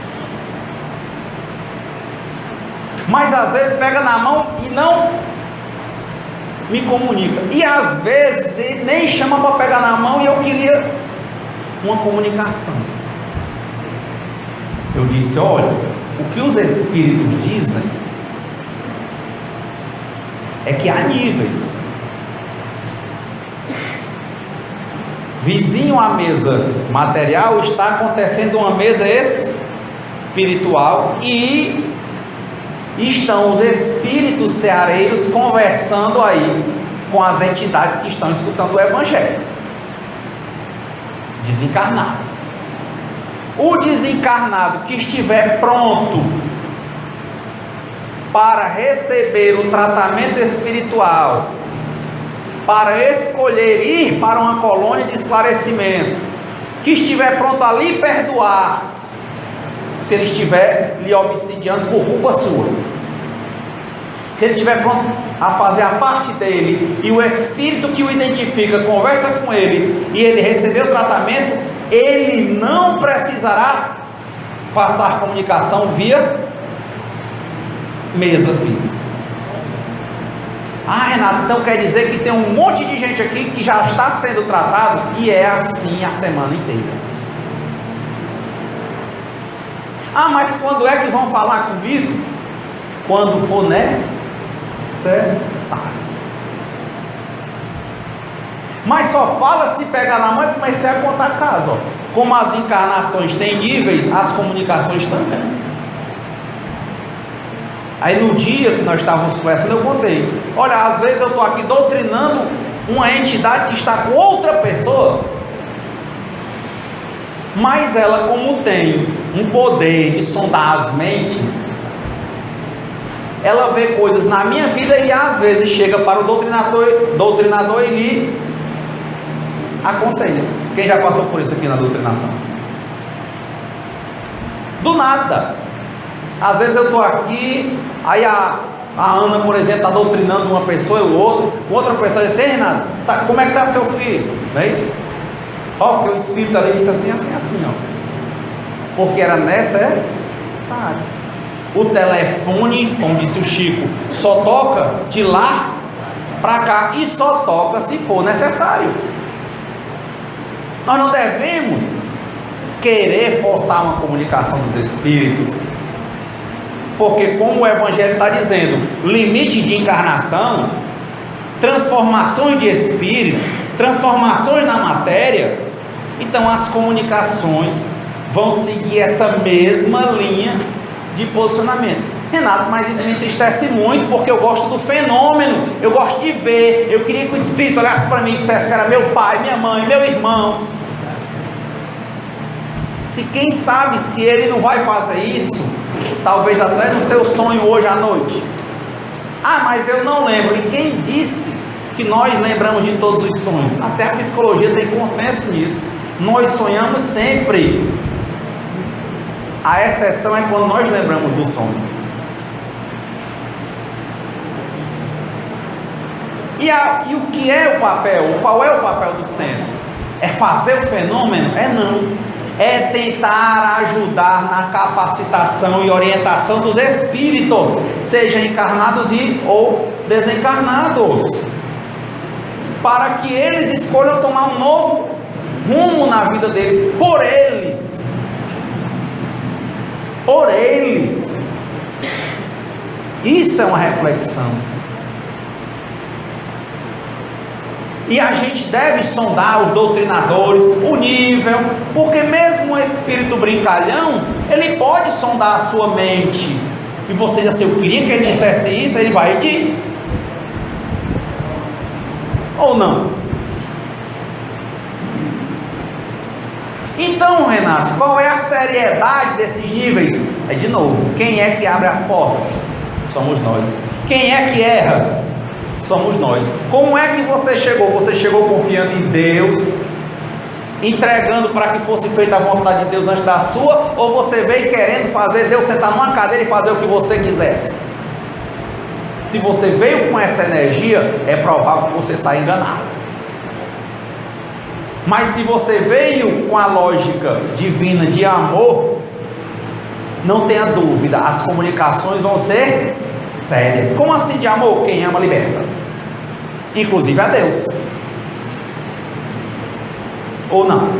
Mas às vezes pega na mão e não me comunica. E às vezes ele nem chama para pegar na mão e eu queria uma comunicação. Eu disse: olha, o que os Espíritos dizem é que há níveis. Vizinho à mesa material está acontecendo uma mesa espiritual e estão os espíritos seareiros conversando aí com as entidades que estão escutando o Evangelho, desencarnados. O desencarnado que estiver pronto para receber o tratamento espiritual, para escolher ir para uma colônia de esclarecimento, que estiver pronto a lhe perdoar, se ele estiver lhe obsidiando por culpa sua, se ele estiver pronto a fazer a parte dele, e o espírito que o identifica conversa com ele, e ele receber o tratamento, ele não precisará passar comunicação via mesa física. Renato, então quer dizer que tem um monte de gente aqui que já está sendo tratado, e é assim a semana inteira. Mas quando é que vão falar comigo? Quando for necessário. Mas só fala se pegar na mão e comecei a contar caso. Como as encarnações têm níveis, as comunicações também. Aí no dia que nós estávamos conversando, eu contei: olha, às vezes eu estou aqui doutrinando uma entidade que está com outra pessoa, mas ela, como tem um poder de sondar as mentes, ela vê coisas na minha vida e às vezes chega para o doutrinador e lhe aconselha. Quem já passou por isso aqui na doutrinação? Do nada. Às vezes eu estou aqui, aí a Ana, por exemplo, está doutrinando uma pessoa e o outro, outra pessoa diz: ei, Renato, como é que está seu filho? Não é isso? Ó, porque o Espírito ali disse assim, assim, assim, ó. Porque era necessário. O telefone, como disse o Chico, só toca de lá para cá, e só toca se for necessário. Nós não devemos querer forçar uma comunicação dos Espíritos, porque como o Evangelho está dizendo, limite de encarnação, transformações de espírito, transformações na matéria, então as comunicações vão seguir essa mesma linha de posicionamento. Renato, mas isso me entristece muito, porque eu gosto do fenômeno, eu gosto de ver, eu queria que o Espírito olhasse para mim e dissesse que era meu pai, minha mãe, meu irmão. Se quem sabe se ele não vai fazer isso, talvez até no seu sonho hoje à noite. Ah, mas eu não lembro. E quem disse que nós lembramos de todos os sonhos? Até a psicologia tem consenso nisso. Nós sonhamos sempre. A exceção é quando nós lembramos do sonho. E o que é o papel? Qual é o papel do centro? É fazer o fenômeno? Não. É tentar ajudar na capacitação e orientação dos espíritos, seja encarnados ou desencarnados, para que eles escolham tomar um novo rumo na vida deles, por eles. Por eles. Isso é uma reflexão. E a gente deve sondar os doutrinadores, o nível, porque mesmo um espírito brincalhão, ele pode sondar a sua mente. E você diz assim: eu queria que ele dissesse isso, ele vai e diz. Ou não? Então, Renato, qual é a seriedade desses níveis? É de novo, quem é que abre as portas? Somos nós. Quem é que erra? Somos nós. Como é que você chegou? Você chegou confiando em Deus, entregando para que fosse feita a vontade de Deus antes da sua, ou você veio querendo fazer Deus sentar numa cadeira e fazer o que você quisesse? Se você veio com essa energia, é provável que você saia enganado. Mas se você veio com a lógica divina de amor, não tenha dúvida, as comunicações vão ser sérias. Como assim de amor? Quem ama liberta, inclusive a Deus. Ou não?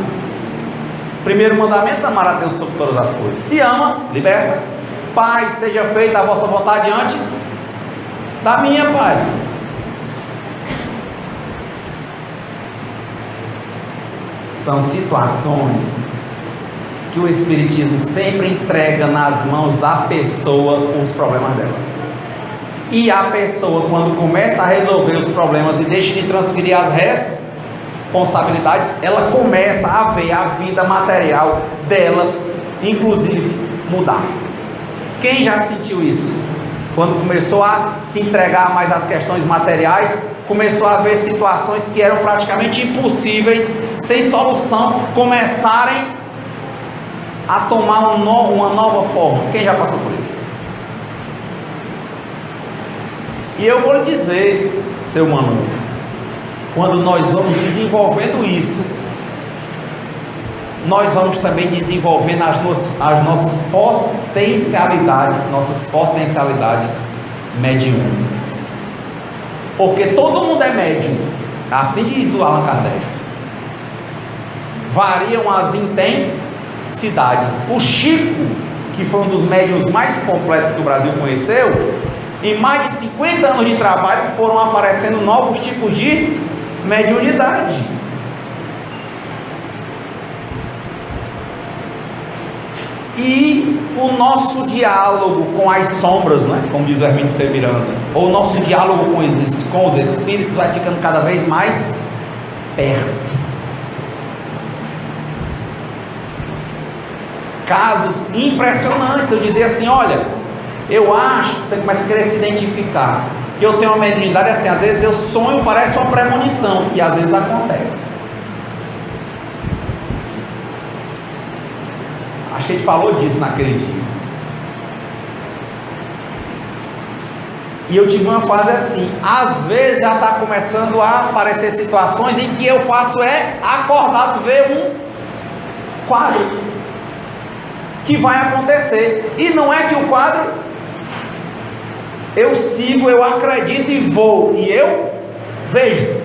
Primeiro mandamento: amar a Deus sobre todas as coisas. Se ama, liberta. Pai, seja feita a vossa vontade antes da minha, Pai. São situações que o Espiritismo sempre entrega nas mãos da pessoa os problemas dela. E a pessoa, quando começa a resolver os problemas e deixa de transferir as responsabilidades, ela começa a ver a vida material dela, inclusive, mudar. Quem já sentiu isso? Quando começou a se entregar mais às questões materiais, começou a ver situações que eram praticamente impossíveis, sem solução, começarem a tomar uma nova forma. Quem já passou por isso? E eu vou lhe dizer, seu Manu, quando nós vamos desenvolvendo isso, nós vamos também desenvolvendo as nossas potencialidades mediúnicas. Porque todo mundo é médium, assim diz o Allan Kardec. Variam as intensidades. O Chico, que foi um dos médiuns mais completos que o Brasil conheceu, em mais de 50 anos de trabalho foram aparecendo novos tipos de mediunidade. E o nosso diálogo com as sombras, né? Como diz o Hermínio C. Miranda, ou o nosso diálogo com os espíritos vai ficando cada vez mais perto. Casos impressionantes, eu dizia assim, olha, eu acho, você começa a querer se identificar, que eu tenho uma mediunidade assim, às vezes eu sonho, parece uma premonição, e às vezes acontece. Acho que a gente falou disso naquele dia. E eu tive uma fase assim, às vezes já está começando a aparecer situações em que eu faço acordado ver um quadro que vai acontecer, e não é que o quadro eu sigo, eu acredito e vou, e eu vejo.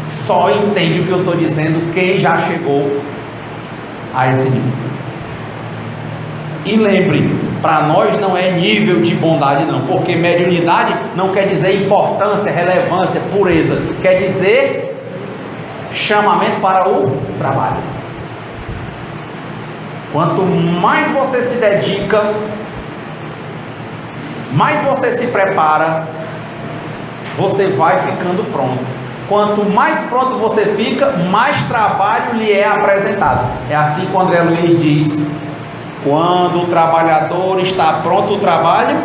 Só entende o que eu estou dizendo quem já chegou a esse nível. E lembre, para nós não é nível de bondade não, porque mediunidade não quer dizer importância, relevância, pureza, quer dizer chamamento para o trabalho. Quanto mais você se dedica, mais você se prepara, você vai ficando pronto. Quanto mais pronto você fica, mais trabalho lhe é apresentado. É assim que o André Luiz diz: quando o trabalhador está pronto, o trabalho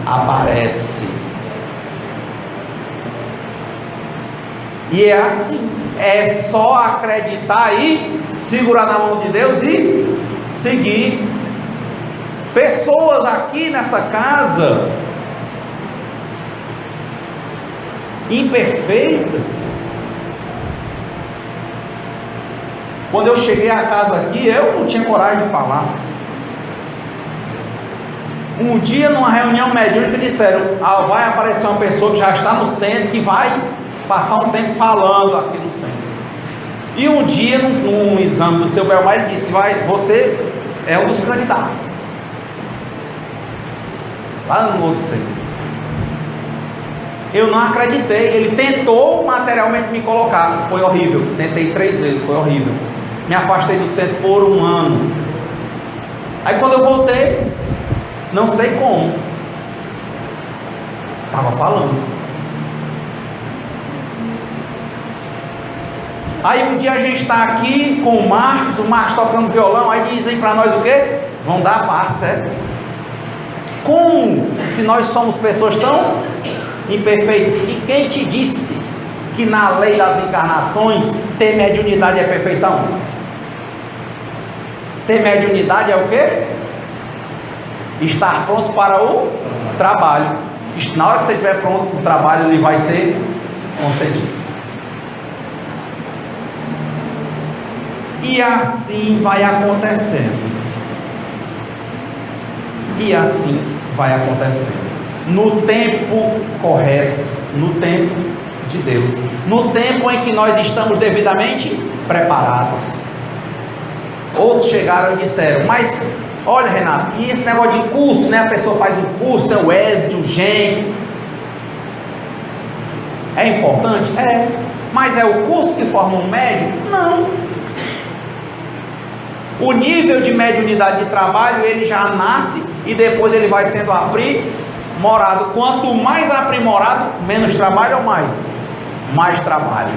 aparece. E é assim, é só acreditar e segurar na mão de Deus e seguir. Pessoas aqui nessa casa imperfeitas. Quando eu cheguei à casa aqui, eu não tinha coragem de falar. Um dia, numa reunião mediúnica, disseram: vai aparecer uma pessoa que já está no centro, que vai passar um tempo falando aqui no centro. E um dia, num exame do seu Belmar, ele disse: você é um dos candidatos. Lá no outro centro. Eu não acreditei. Ele tentou materialmente me colocar, foi horrível. Tentei 3 vezes, foi horrível. Me afastei do centro por 1 ano. Aí quando eu voltei, não sei como, estava falando. Aí um dia a gente está aqui com o Marcos tocando violão, aí dizem para nós o quê? Vão dar a paz, certo? Como se nós somos pessoas tão imperfeitas? E quem te disse que na lei das encarnações ter mediunidade é perfeição? Ter mediunidade é o quê? Estar pronto para o trabalho. Na hora que você estiver pronto, o trabalho ele vai ser concedido. E assim vai acontecendo. E assim vai acontecendo. No tempo correto, no tempo de Deus, no tempo em que nós estamos devidamente preparados. Outros chegaram e disseram: mas olha, Renato, e esse negócio de curso, né? A pessoa faz um curso, tem o ESD, o GEM. É importante? É. Mas é o curso que forma um médium? Não. O nível de mediunidade de trabalho, ele já nasce e depois ele vai sendo aprimorado. Quanto mais aprimorado, menos trabalho ou mais? Mais trabalho.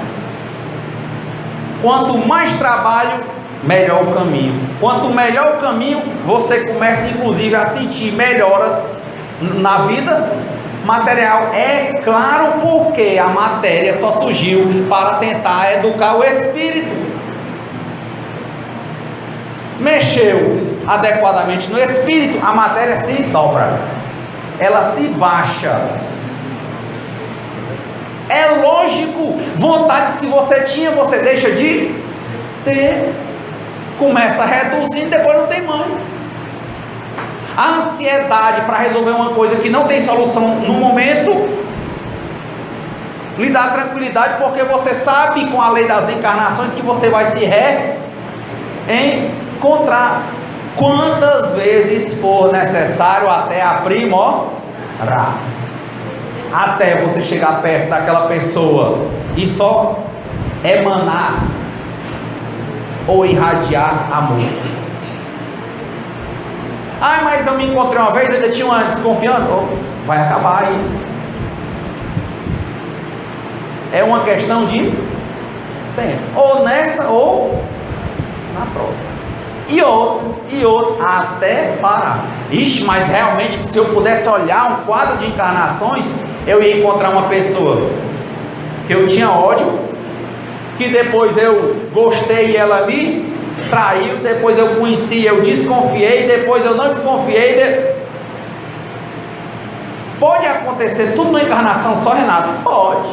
Quanto mais trabalho, melhor o caminho. Quanto melhor o caminho, você começa inclusive a sentir melhoras na vida material. É claro, porque a matéria só surgiu para tentar educar o espírito. Mexeu adequadamente no espírito, a matéria se dobra, ela se baixa. É lógico, vontades que você tinha, você deixa de ter, começa a reduzir e depois não tem mais. A ansiedade para resolver uma coisa que não tem solução no momento lhe dá tranquilidade, porque você sabe, com a lei das encarnações, que você vai se encontrar quantas vezes for necessário até aprimorar, até você chegar perto daquela pessoa e só emanar ou irradiar amor. Ah, mas eu me encontrei uma vez, ainda tinha uma desconfiança. Vai acabar isso. É uma questão de tempo, ou nessa ou na próxima. E outra, até parar. Ixi, mas realmente, se eu pudesse olhar um quadro de encarnações, eu ia encontrar uma pessoa que eu tinha ódio, que depois eu gostei e ela me traiu, depois eu conheci, eu desconfiei, depois eu não desconfiei. Pode acontecer tudo na encarnação só, Renato? Pode.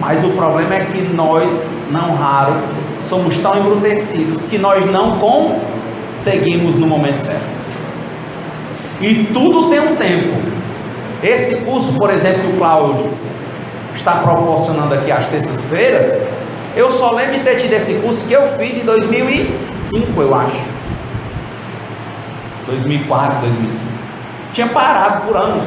Mas o problema é que nós, não raro, somos tão embrutecidos que nós não conseguimos no momento certo. E tudo tem um tempo. Esse curso, por exemplo, que o Cláudio está proporcionando aqui às terças-feiras, eu só lembro de ter tido esse curso que eu fiz em 2005, eu acho. 2004, 2005. Tinha parado por anos.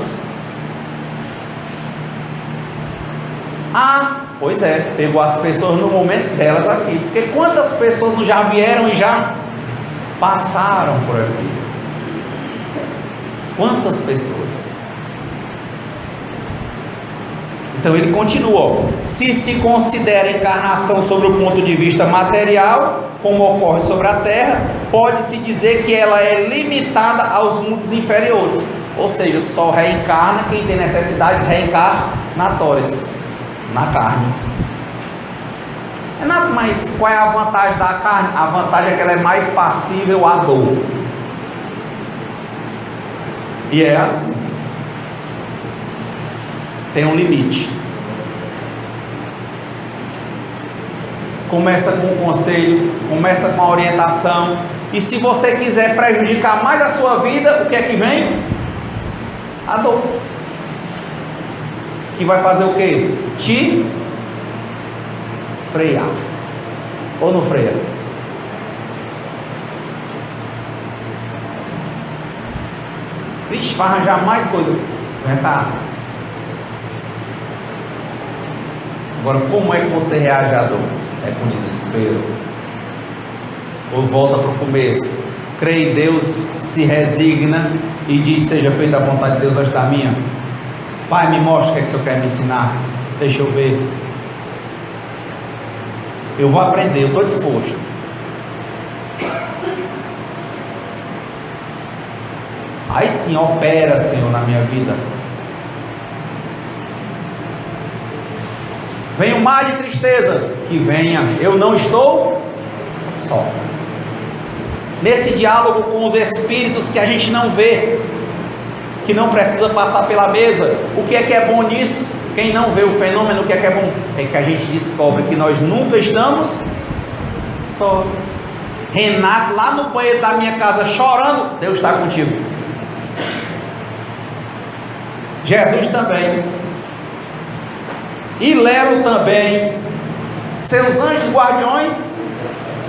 Ah, pois é, pegou as pessoas no momento delas aqui. Porque quantas pessoas não já vieram e já passaram por aqui? Quantas pessoas? Então ele continua: se se considera a encarnação sobre o ponto de vista material, como ocorre sobre a Terra, pode-se dizer que ela é limitada aos mundos inferiores. Ou seja, só reencarna quem tem necessidades reencarnatórias na carne. Renato, mas qual é a vantagem da carne? A vantagem é que ela é mais passível à dor. E é assim. Tem um limite. Começa com um conselho, começa com a orientação. E se você quiser prejudicar mais a sua vida, o que é que vem? A dor. Que vai fazer o quê? Te frear. Ou não freia? Vixe, vai arranjar mais coisa. Vem cá. Agora, como é que você reage à dor? É com desespero? Ou volta para o começo? Crê em Deus, se resigna e diz: seja feita a vontade de Deus antes da minha. Pai, me mostra o que é que o Senhor quer me ensinar. Deixa eu ver. Eu vou aprender, eu estou disposto. Aí sim, opera, Senhor, na minha vida. Vem um mar de tristeza, que venha, eu não estou só. Nesse diálogo com os espíritos que a gente não vê, que não precisa passar pela mesa, o que é bom nisso? Quem não vê o fenômeno, o que é bom? É que a gente descobre que nós nunca estamos sós. Renato, lá no banheiro da minha casa, chorando, Deus está contigo. Jesus também. E Lelo também. Seus anjos guardiões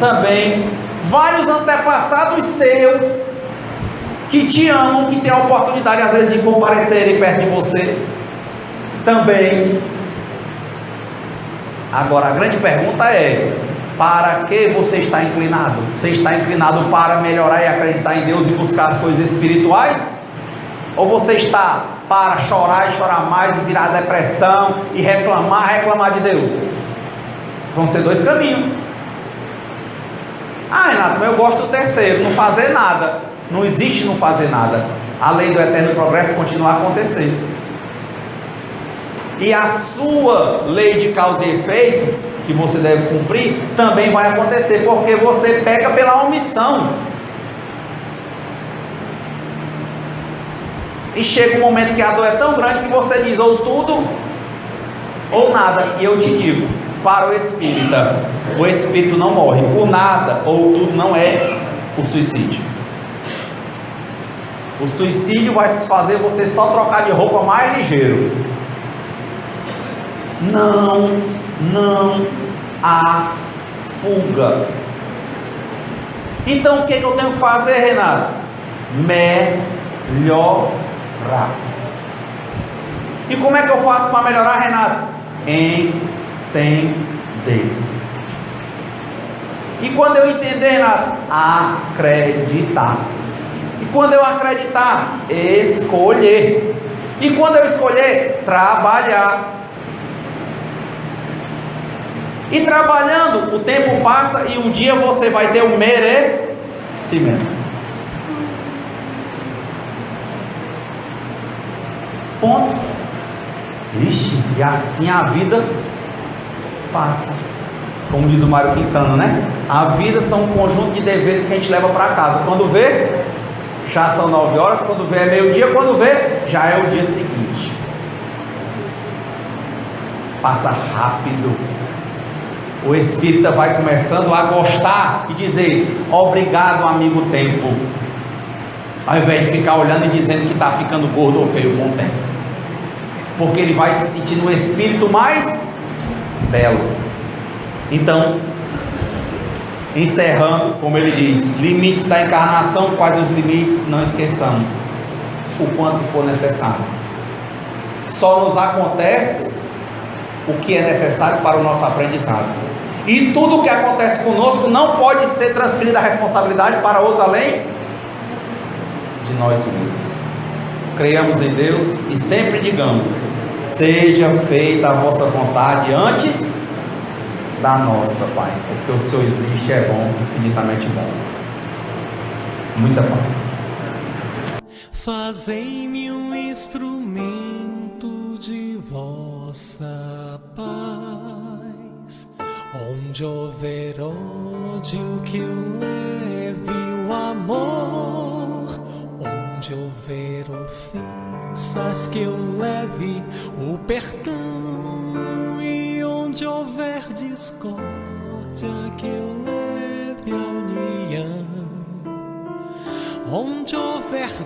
também. Vários antepassados seus que te amam, que têm a oportunidade às vezes de comparecerem perto de você também. Agora a grande pergunta é: para que você está inclinado? Você está inclinado para melhorar e acreditar em Deus e buscar as coisas espirituais? Ou você está para chorar e chorar mais e virar depressão e reclamar de Deus? Vão ser dois caminhos. Ah, Renato, eu gosto do terceiro, não fazer nada. Não existe não fazer nada. A lei do eterno progresso continua a acontecer. E a sua lei de causa e efeito, que você deve cumprir, também vai acontecer, porque você peca pela omissão. E chega um momento que a dor é tão grande que você diz ou tudo ou nada. E eu te digo, para o espírita, o espírito não morre. O nada ou tudo não é o suicídio. O suicídio vai fazer você só trocar de roupa mais ligeiro. Não há fuga. Então o que eu tenho que fazer, Renato? Melhorar. E como é que eu faço para melhorar, Renato? Entender. E quando eu entender nada, acreditar. E quando eu acreditar, escolher. E quando eu escolher, trabalhar. E trabalhando, o tempo passa e um dia você vai ter um merecimento. Ponto. Ixi, e assim a vida passa. Como diz o Mário Quintana, né? A vida são um conjunto de deveres que a gente leva para casa. Quando vê, já são 9 horas. Quando vê, é meio-dia. Quando vê, já é o dia seguinte. Passa rápido. O espírita vai começando a gostar e dizer: obrigado, amigo tempo, ao invés de ficar olhando e dizendo que está ficando gordo ou feio com o tempo, porque ele vai se sentir um espírito mais belo. Então, encerrando, como ele diz, limites da encarnação. Quais os limites? Não esqueçamos, o quanto for necessário. Só nos acontece o que é necessário para o nosso aprendizado. E tudo o que acontece conosco não pode ser transferida a responsabilidade para outro além de nós mesmos. Creiamos em Deus e sempre digamos: seja feita a vossa vontade antes da nossa, Pai, porque o Senhor existe, é bom, infinitamente bom. Muita paz. Fazei-me um instrumento de vossa paz. Onde houver ódio, que eu leve o amor. Onde houver ofensas, que eu leve o perdão. E onde houver discórdia, que eu leve a união. Onde houver